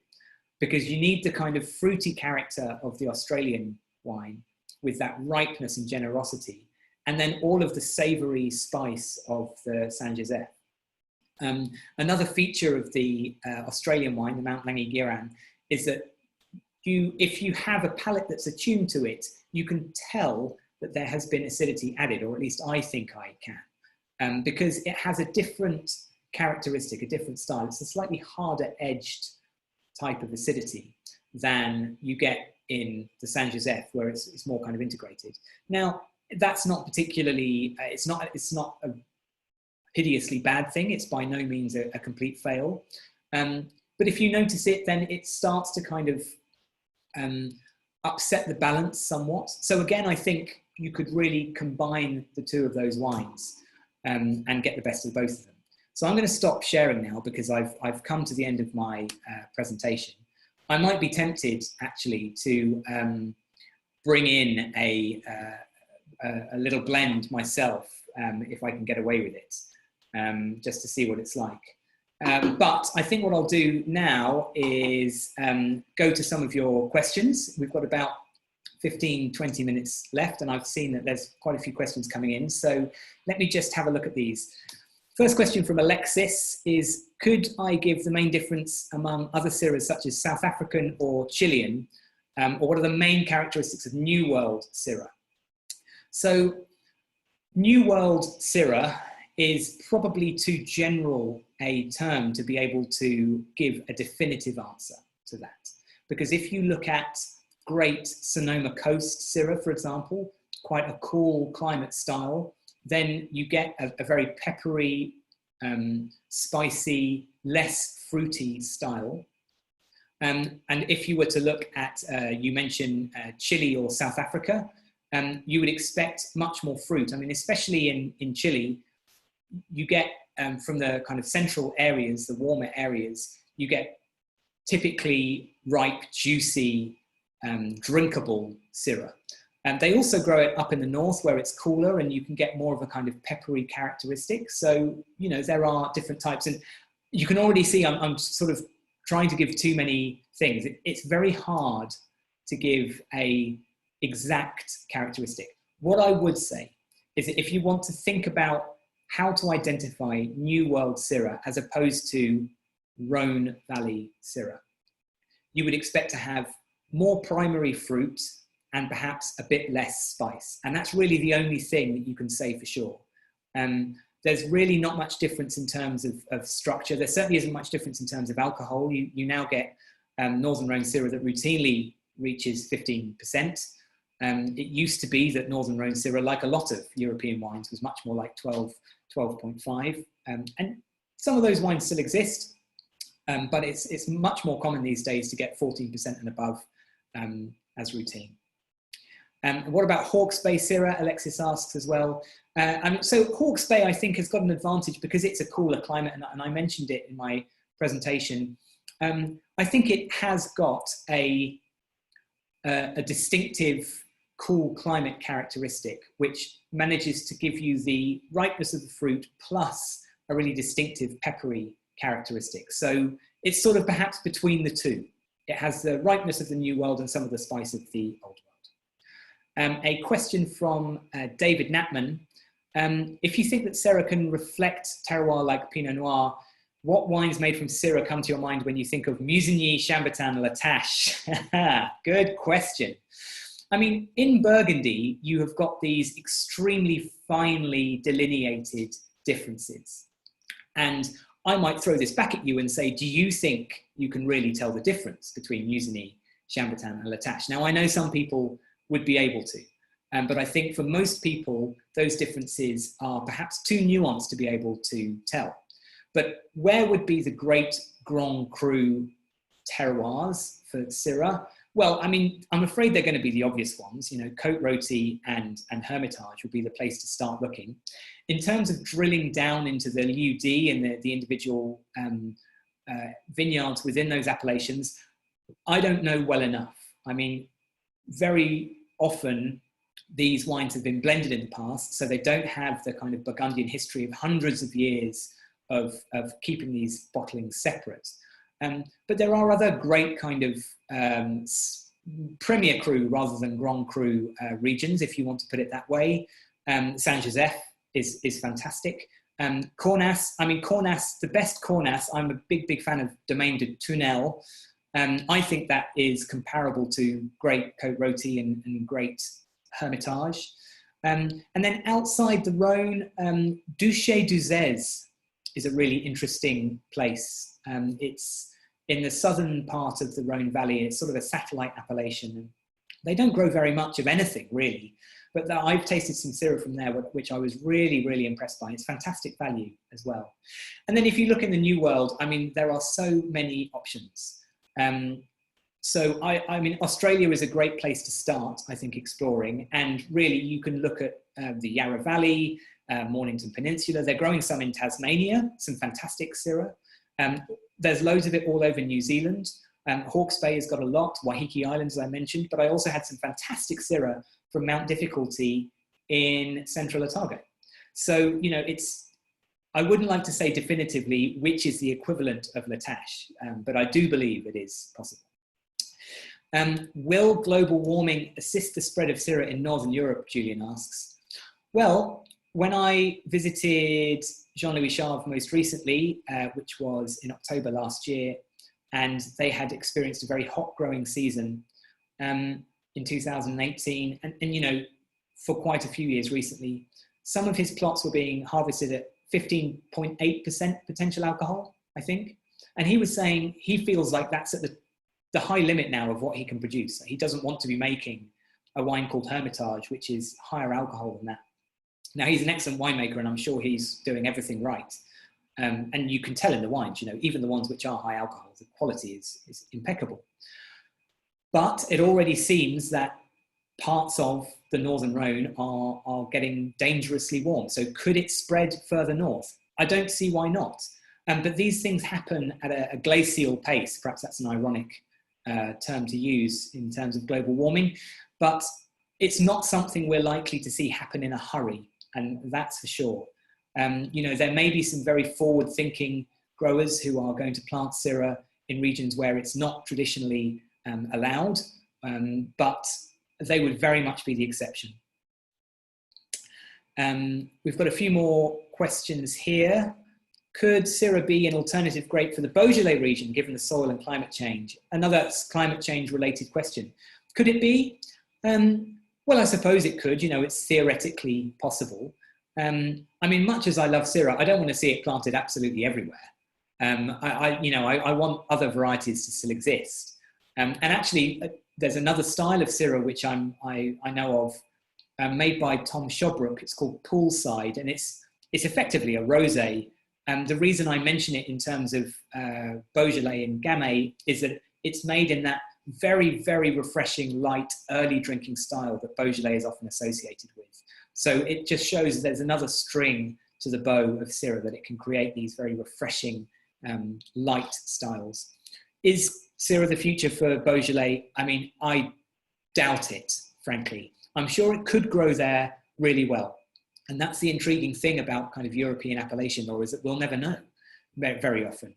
because you need the kind of fruity character of the Australian wine with that ripeness and generosity, and then all of the savoury spice of the Saint-Joseph. Another feature of the Australian wine, the Mount Langi, is that if you have a palate that's attuned to it, you can tell that there has been acidity added, or at least I think I can, because it has a different characteristic, a different style. It's a slightly harder edged type of acidity than you get in the Saint-Joseph, where it's more kind of integrated. Now, that's not particularly, it's not a hideously bad thing. It's by no means a complete fail. But if you notice it, then it starts to kind of upset the balance somewhat. So again, I think you could really combine the two of those wines and get the best of both of them. So I'm going to stop sharing now because I've come to the end of my presentation. I might be tempted actually to bring in a little blend myself if I can get away with it, just to see what it's like. But I think what I'll do now is go to some of your questions. We've got about 15, 20 minutes left, and I've seen that there's quite a few questions coming in. So let me just have a look at these. First question from Alexis is, could I give the main difference among other Syrahs such as South African or Chilean, or what are the main characteristics of New World Syrah? So New World Syrah is probably too general a term to be able to give a definitive answer to that. Because if you look at Great Sonoma Coast Syrah, for example, quite a cool climate style, then you get a very peppery, spicy, less fruity style. And if you were to look at, you mentioned Chile or South Africa, you would expect much more fruit. I mean, especially in Chile, you get from the kind of central areas, the warmer areas, you get typically ripe, juicy, drinkable Syrah. And they also grow it up in the north where it's cooler and you can get more of a kind of peppery characteristic. So, you know, there are different types, and you can already see I'm sort of trying to give too many things. It's very hard to give a exact characteristic. What I would say is that if you want to think about how to identify New World Syrah as opposed to Rhone Valley Syrah, you would expect to have more primary fruit and perhaps a bit less spice. And that's really the only thing that you can say for sure. There's really not much difference in terms of structure. There certainly isn't much difference in terms of alcohol. You now get Northern Rhone Syrah that routinely reaches 15%. It used to be that Northern Rhone Syrah, like a lot of European wines, was much more like 12.5. And some of those wines still exist, but it's much more common these days to get 14% and above as routine. What about Hawke's Bay Syrah? Alexis asks as well. So Hawke's Bay, I think, has got an advantage because it's a cooler climate, and I mentioned it in my presentation. I think it has got a distinctive cool climate characteristic, which manages to give you the ripeness of the fruit plus a really distinctive peppery characteristic. So it's sort of perhaps between the two. It has the ripeness of the New World and some of the spice of the Old World. A question from David Knapman. If you think that Syrah can reflect terroir like Pinot Noir, what wines made from Syrah come to your mind when you think of Musigny, Chambertin, La Tâche? Good question. I mean, in Burgundy, you have got these extremely finely delineated differences. And I might throw this back at you and say, do you think you can really tell the difference between Musigny, Chambertin, and La Tâche? Now, I know some people would be able to, but I think for most people, those differences are perhaps too nuanced to be able to tell. But where would be the great Grand Cru terroirs for Syrah? Well, I mean, I'm afraid they're going to be the obvious ones. You know, Côte Rôtie and Hermitage would be the place to start looking. In terms of drilling down into the Lieu D and the individual vineyards within those appellations, I don't know well enough. I mean, very often these wines have been blended in the past, so they don't have the kind of Burgundian history of hundreds of years of keeping these bottlings separate. But there are other great kind of Premier Cru rather than Grand Cru regions, if you want to put it that way. Saint-Joseph is fantastic. Cornas, I mean, Cornas, the best Cornas, I'm a big fan of Domaine de Tournelle. I think that is comparable to great Côte Rôtie and great Hermitage. And then outside the Rhone, Duché-d'Uzès is a really interesting place. It's in the southern part of the Rhone Valley. It's sort of a satellite appellation. They don't grow very much of anything, really. But I've tasted some Syrah from there, which I was really impressed by. It's fantastic value as well. And then if you look in the New World, I mean, there are so many options. So I mean, Australia is a great place to start, I think, exploring. And really, you can look at the Yarra Valley, Mornington Peninsula. They're growing some in Tasmania, some fantastic Syrah. There's loads of it all over New Zealand. Hawke's Bay has got a lot, Waiheke Islands, as I mentioned, but I also had some fantastic Syrah from Mount Difficulty in central Otago. So, you know, I wouldn't like to say definitively which is the equivalent of La Tâche, but I do believe it is possible. Will global warming assist the spread of Syrah in Northern Europe, Julian asks. Well, when I visited Jean-Louis Chave most recently, which was in October last year, and they had experienced a very hot growing season in 2018, and you know, for quite a few years recently, some of his plots were being harvested at 15.8% potential alcohol, I think. And he was saying he feels like that's at the high limit now of what he can produce. He doesn't want to be making a wine called Hermitage, which is higher alcohol than that. Now, he's an excellent winemaker, and I'm sure he's doing everything right. And you can tell in the wines, you know, even the ones which are high alcohol, the quality is impeccable. But it already seems that parts of the Northern Rhone are getting dangerously warm. So could it spread further north? I don't see why not. But these things happen at a glacial pace. Perhaps that's an ironic term to use in terms of global warming. But it's not something we're likely to see happen in a hurry, and that's for sure. You know, there may be some very forward-thinking growers who are going to plant Syrah in regions where it's not traditionally allowed, but they would very much be the exception. We've got a few more questions here. Could Syrah be an alternative grape for the Beaujolais region, given the soil and climate change? Another climate change related question. Could it be? Well, I suppose it could. You know, it's theoretically possible. I mean, much as I love Syrah, I don't want to see it planted absolutely everywhere. I want other varieties to still exist. And actually, there's another style of Syrah which I know of, made by Tom Shobrook. It's called Poolside, and it's effectively a rosé. The reason I mention it in terms of Beaujolais and Gamay is that it's made in that very, very refreshing, light, early drinking style that Beaujolais is often associated with. So it just shows there's another string to the bow of Syrah, that it can create these very refreshing, light styles. Is Syrah the future for Beaujolais? I mean, I doubt it, frankly. I'm sure it could grow there really well. And that's the intriguing thing about kind of European appellation law, is that we'll never know very often.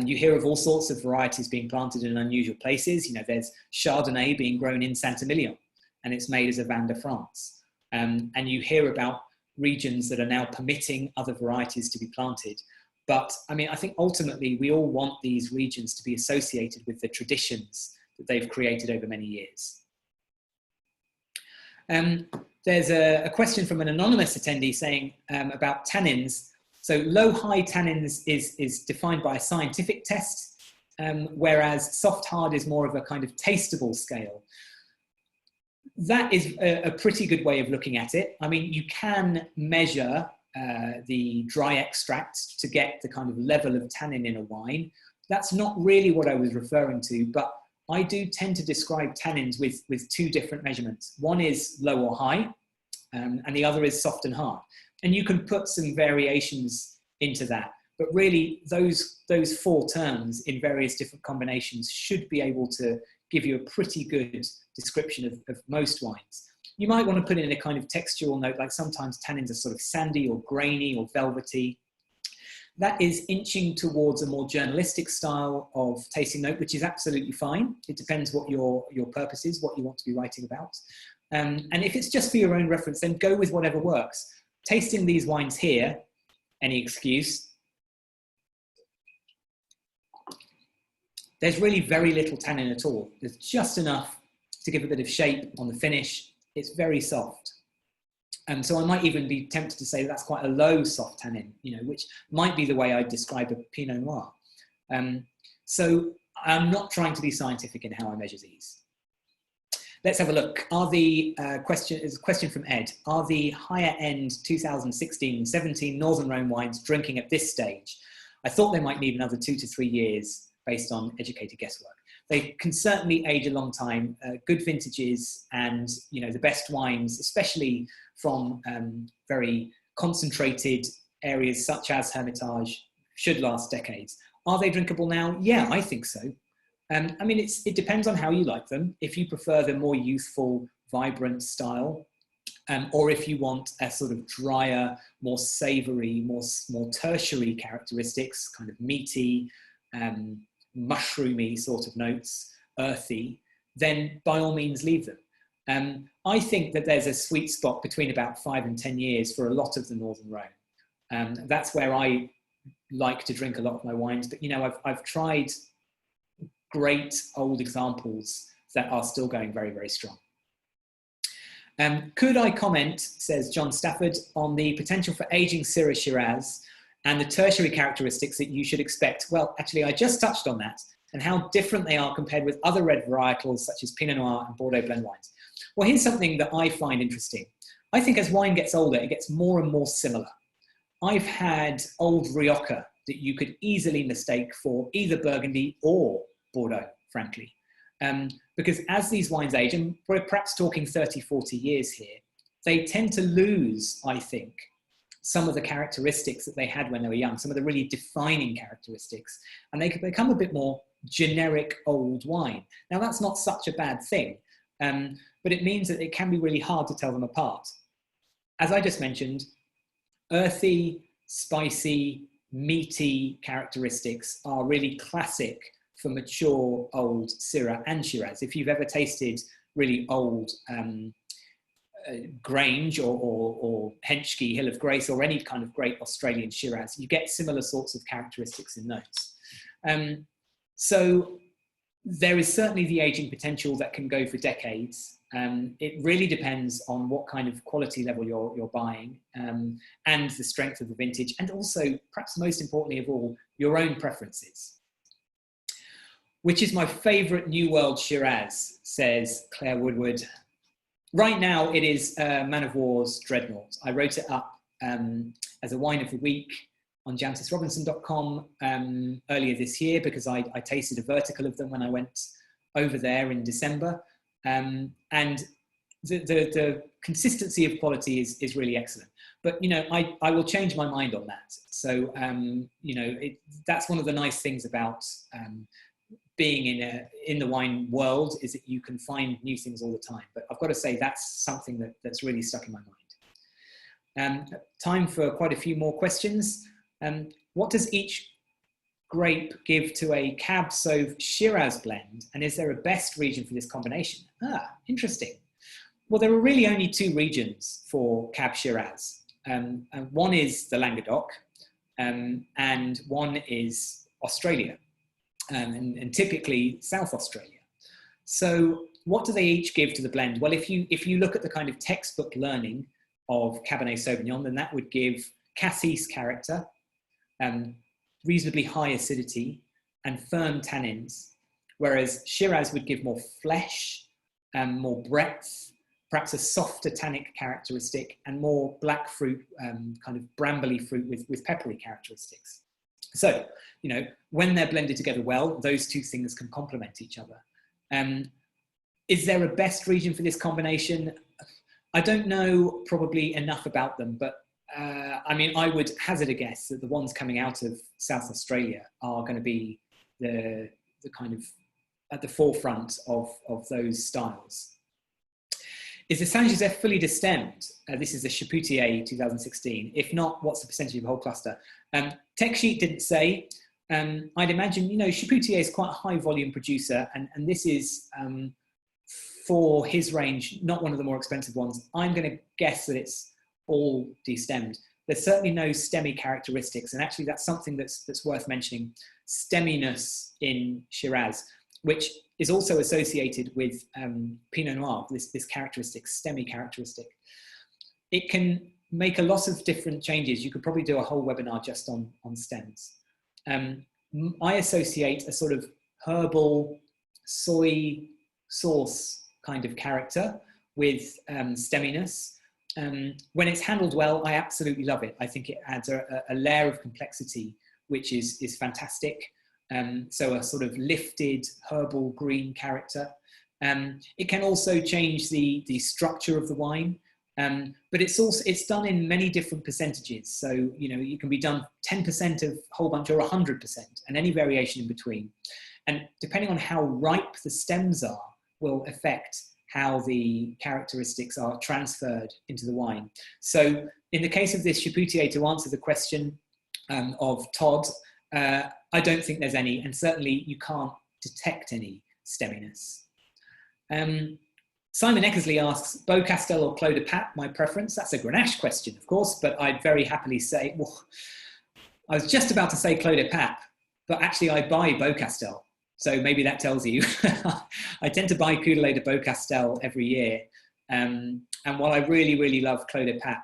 You hear of all sorts of varieties being planted in unusual places. You know, there's Chardonnay being grown in Saint-Emilion, and it's made as a Vin de France. And you hear about regions that are now permitting other varieties to be planted. But I mean, I think ultimately we all want these regions to be associated with the traditions that they've created over many years. There's a question from an anonymous attendee saying about tannins. So low-high tannins is defined by a scientific test, whereas soft-hard is more of a kind of tastable scale. That is a pretty good way of looking at it. I mean, you can measure the dry extract to get the kind of level of tannin in a wine. That's not really what I was referring to, but I do tend to describe tannins with two different measurements. One is low or high, and the other is soft and hard. And you can put some variations into that, but really those four terms in various different combinations should be able to give you a pretty good description of most wines. You might want to put in a kind of textual note, like sometimes tannins are sort of sandy or grainy or velvety. That is inching towards a more journalistic style of tasting note, which is absolutely fine. It depends what your purpose is, what you want to be writing about. And if it's just for your own reference, then go with whatever works. Tasting these wines here, any excuse, there's really very little tannin at all. There's just enough to give a bit of shape on the finish. It's very soft. So I might even be tempted to say that's quite a low soft tannin, you know, which might be the way I'd describe a Pinot Noir. So I'm not trying to be scientific in how I measure these. Let's have a look. Is a question from Ed. Are the higher end 2016-17 Northern Rhone wines drinking at this stage? I thought they might need another 2 to 3 years based on educated guesswork. They can certainly age a long time, good vintages, and you know, the best wines, especially from very concentrated areas such as Hermitage, should last decades. Are they drinkable now? Yeah, I think so. I mean, it depends on how you like them. If you prefer the more youthful, vibrant style, Or if you want a sort of drier, more savoury, more tertiary characteristics, kind of meaty, mushroomy sort of notes, earthy, then by all means leave them. I think that there's a sweet spot between about 5 and 10 years for a lot of the Northern Rhone. That's where I like to drink a lot of my wines, but I've tried great old examples that are still going very, very strong. Could I comment, says John Stafford, on the potential for aging Syrah Shiraz and the tertiary characteristics that you should expect? Well, actually, I just touched on that and how different they are compared with other red varietals such as Pinot Noir and Bordeaux blend wines. Well, here's something that I find interesting. I think as wine gets older, it gets more and more similar. I've had old Rioja that you could easily mistake for either Burgundy or Bordeaux, frankly. Because as these wines age, and we're perhaps talking 30, 40 years here, they tend to lose, I think, some of the characteristics that they had when they were young, some of the really defining characteristics, and they could become a bit more generic old wine. Now, that's not such a bad thing, but it means that it can be really hard to tell them apart. As I just mentioned, earthy, spicy, meaty characteristics are really classic for mature old Syrah and Shiraz. If you've ever tasted really old Grange or Henschke, Hill of Grace, or any kind of great Australian Shiraz, you get similar sorts of characteristics in those. So there is certainly the aging potential that can go for decades. It really depends on what kind of quality level you're buying, and the strength of the vintage, and also, perhaps most importantly of all, your own preferences. Which is my favourite New World Shiraz, says Claire Woodward. Right now, it is Man of War's Dreadnought. I wrote it up as a wine of the week on jamsisrobinson.com earlier this year because I tasted a vertical of them when I went over there in December. And the consistency of quality is really excellent. But, I will change my mind on that. So, that's one of the nice things about being in the wine world, is that you can find new things all the time. But I've got to say that's something that's really stuck in my mind. Time for quite a few more questions. What does each grape give to a Cab Sauv Shiraz blend? And is there a best region for this combination? Interesting. Well, there are really only 2 regions for Cab Shiraz. And one is the Languedoc, and one is Australia. And typically South Australia. So what do they each give to the blend? Well, if you look at the kind of textbook learning of Cabernet Sauvignon, then that would give cassis character, reasonably high acidity, and firm tannins, whereas Shiraz would give more flesh, more breadth, perhaps a softer tannic characteristic, and more black fruit, kind of brambly fruit with peppery characteristics. So, when they're blended together well, those 2 things can complement each other. Is there a best region for this combination? I don't know probably enough about them, but I would hazard a guess that the ones coming out of South Australia are going to be the kind of at the forefront of those styles. Is the Saint-Joseph fully destemmed? This is the Chapoutier 2016. If not, what's the percentage of the whole cluster? Tech sheet didn't say. I'd imagine, Chapoutier is quite a high volume producer, and this is, for his range, not one of the more expensive ones. I'm going to guess that it's all destemmed. There's certainly no stemmy characteristics, and actually that's something that's worth mentioning. Stemminess in Shiraz, which is also associated with Pinot Noir, this characteristic, stemmy characteristic. It can make a lot of different changes. You could probably do a whole webinar just on stems. I associate a sort of herbal soy sauce kind of character with stemminess. When it's handled well, I absolutely love it. I think it adds a layer of complexity, which is fantastic. So a sort of lifted herbal green character. It can also change the structure of the wine, but it's done in many different percentages. So you can be done 10% of whole bunch or 100%, and any variation in between. And depending on how ripe the stems are, will affect how the characteristics are transferred into the wine. So in the case of this Chapoutier, to answer the question of Todd, I don't think there's any, and certainly you can't detect any stemminess. Simon Eckersley asks, Beaucastel or Clos de Pape, my preference? That's a Grenache question, of course, but I'd very happily say, well, I was just about to say Clos de Pape, but actually I buy Beaucastel. So maybe that tells you. I tend to buy Coudelet de Beaucastel every year. And while I really, really love Clos de Pape,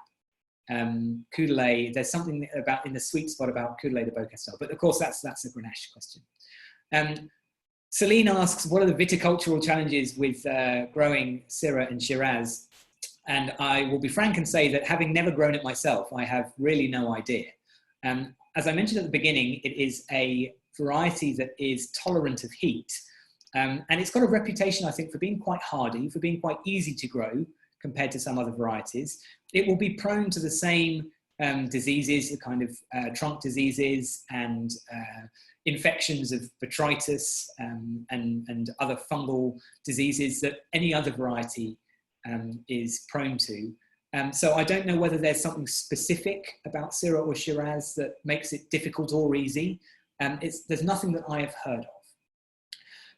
Coudelet, there's something about in the sweet spot about Coudelet de Beaucastel. But of course, that's a Grenache question. Celine asks, what are the viticultural challenges with growing Syrah and Shiraz? And I will be frank and say that having never grown it myself, I have really no idea. As I mentioned at the beginning, it is a variety that is tolerant of heat. And it's got a reputation, I think, for being quite hardy, for being quite easy to grow compared to some other varieties. It will be prone to the same diseases, the kind of trunk diseases and infections of botrytis and other fungal diseases that any other variety is prone to. So I don't know whether there's something specific about Syrah or Shiraz that makes it difficult or easy. There's nothing that I have heard of.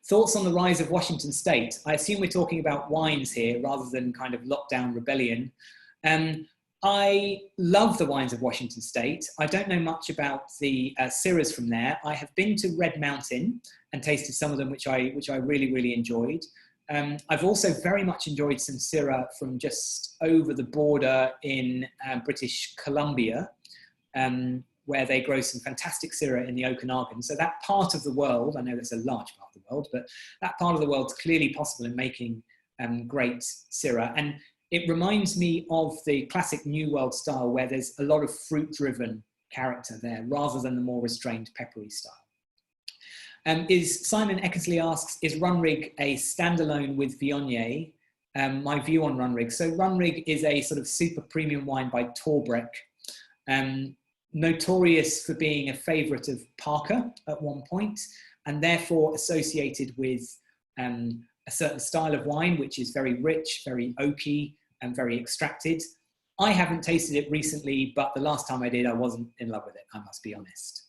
Thoughts on the rise of Washington State? I assume we're talking about wines here rather than kind of lockdown rebellion. I love the wines of Washington State. I don't know much about the Syrahs from there. I have been to Red Mountain and tasted some of them, which I really, really enjoyed. I've also very much enjoyed some Syrah from just over the border in British Columbia, where they grow some fantastic Syrah in the Okanagan. So that part of the world, I know that's a large part of the world, but that part of the world's clearly possible in making great Syrah. And it reminds me of the classic New World style where there's a lot of fruit-driven character there rather than the more restrained peppery style. Simon Eckersley asks, is Runrig a standalone with Viognier? My view on Runrig. So Runrig is a sort of super premium wine by Torbreck, notorious for being a favourite of Parker at one point, and therefore associated with a certain style of wine, which is very rich, very oaky, and very extracted. I haven't tasted it recently, but the last time I did, I wasn't in love with it, I must be honest.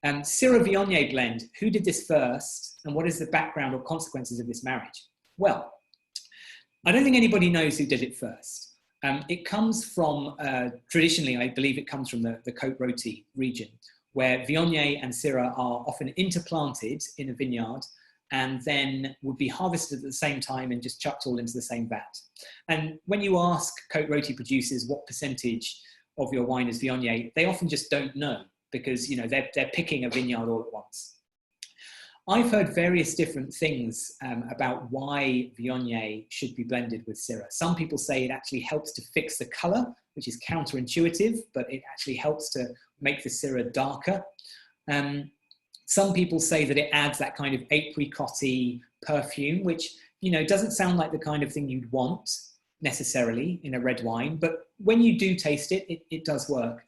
Syrah Viognier blend, who did this first, and what is the background or consequences of this marriage? Well, I don't think anybody knows who did it first. It comes from, traditionally, I believe it comes from the Côte-Rôtie region, where Viognier and Syrah are often interplanted in a vineyard and then would be harvested at the same time and just chucked all into the same vat. And when you ask Côte-Rôtie producers what percentage of your wine is Viognier, they often just don't know because they're picking a vineyard all at once. I've heard various different things about why Viognier should be blended with Syrah. Some people say it actually helps to fix the colour, which is counterintuitive, but it actually helps to make the Syrah darker. Some people say that it adds that kind of apricot-y perfume, which doesn't sound like the kind of thing you'd want necessarily in a red wine, but when you do taste it, it does work.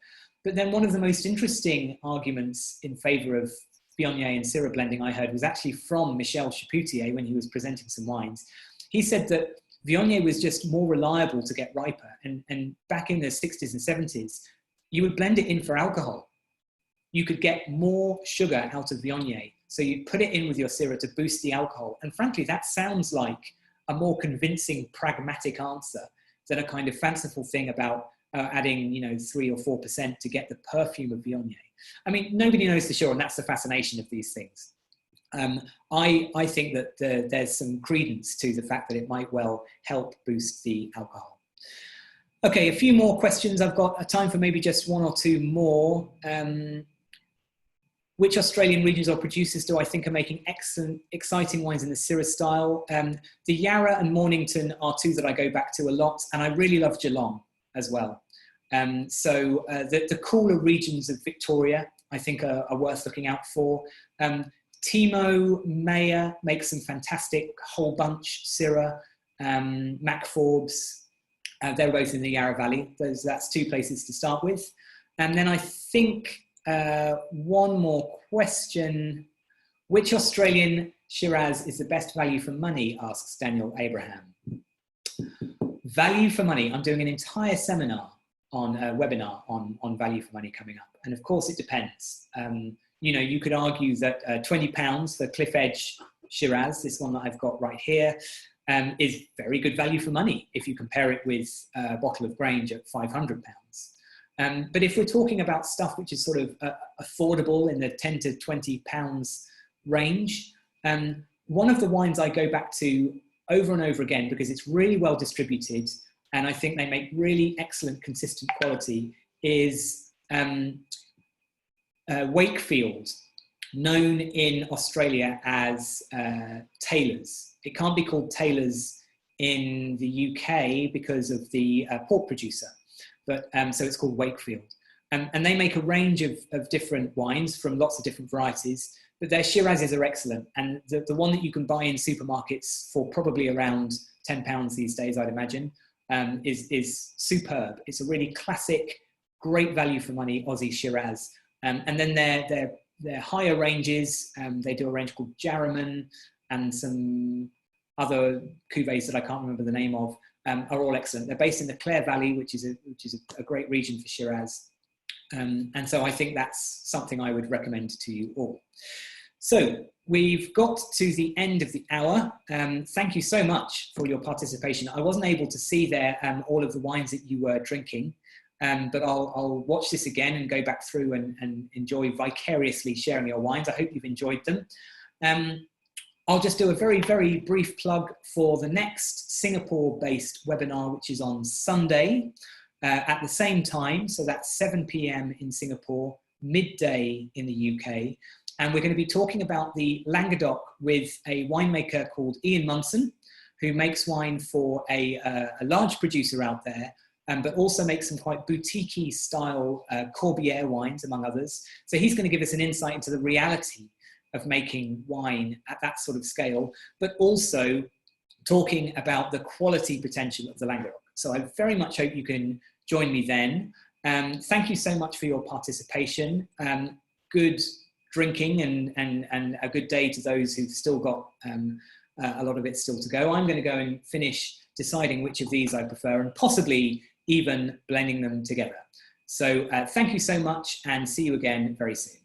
But then one of the most interesting arguments in favour of Viognier and Syrah blending I heard was actually from Michel Chapoutier when he was presenting some wines. He said that Viognier was just more reliable to get riper, and back in the 60s and 70s, you would blend it in for alcohol. You could get more sugar out of Viognier, so you'd put it in with your Syrah to boost the alcohol. And frankly, that sounds like a more convincing, pragmatic answer than a kind of fanciful thing about adding 3 or 4% to get the perfume of Viognier. I mean, nobody knows for sure, and that's the fascination of these things. I think that there's some credence to the fact that it might well help boost the alcohol. Okay, a few more questions. I've got time for maybe just one or two more. Which Australian regions or producers do I think are making excellent, exciting wines in the Syrah style? The Yarra and Mornington are two that I go back to a lot, and I really love Geelong as well. The cooler regions of Victoria, I think, are worth looking out for. Timo Meyer makes some fantastic whole bunch Syrah. Mac Forbes, they're both in the Yarra Valley. That's two places to start with. And then I think one more question. Which Australian Shiraz is the best value for money, asks Daniel Abraham. Value for money. I'm doing an entire seminar on a webinar on value for money coming up. And of course it depends. You know, you could argue that £20 for Cliff Edge Shiraz, this one that I've got right here, is very good value for money if you compare it with a bottle of Grange at £500. But if we're talking about stuff which is sort of affordable in the £10 to £20 range, one of the wines I go back to over and over again because it's really well distributed and I think they make really excellent consistent quality is Wakefield, known in Australia as Taylor's. It can't be called Taylor's in the UK because of the pork producer, but so it's called Wakefield. And they make a range of different wines from lots of different varieties, but their Shirazes are excellent. And the one that you can buy in supermarkets for probably around £10 these days, I'd imagine, is superb. It's a really classic, great value for money Aussie Shiraz. And then their higher ranges, they do a range called Jarraman and some other cuvées that I can't remember the name of, are all excellent. They're based in the Clare Valley, which is a great region for Shiraz. And so I think that's something I would recommend to you all. So we've got to the end of the hour. Thank you so much for your participation. I wasn't able to see there all of the wines that you were drinking, but I'll watch this again and go back through and enjoy vicariously sharing your wines. I hope you've enjoyed them. I'll just do a very, very brief plug for the next Singapore-based webinar, which is on Sunday at the same time. So that's 7 p.m. in Singapore, midday in the UK. And we're going to be talking about the Languedoc with a winemaker called Ian Munson, who makes wine for a large producer out there, but also makes some quite boutique-y style Corbière wines, among others. So he's going to give us an insight into the reality of making wine at that sort of scale, but also talking about the quality potential of the Languedoc. So I very much hope you can join me then. Thank you so much for your participation. Good drinking and a good day to those who've still got a lot of it still to go. I'm going to go and finish deciding which of these I prefer and possibly even blending them together. So thank you so much and see you again very soon.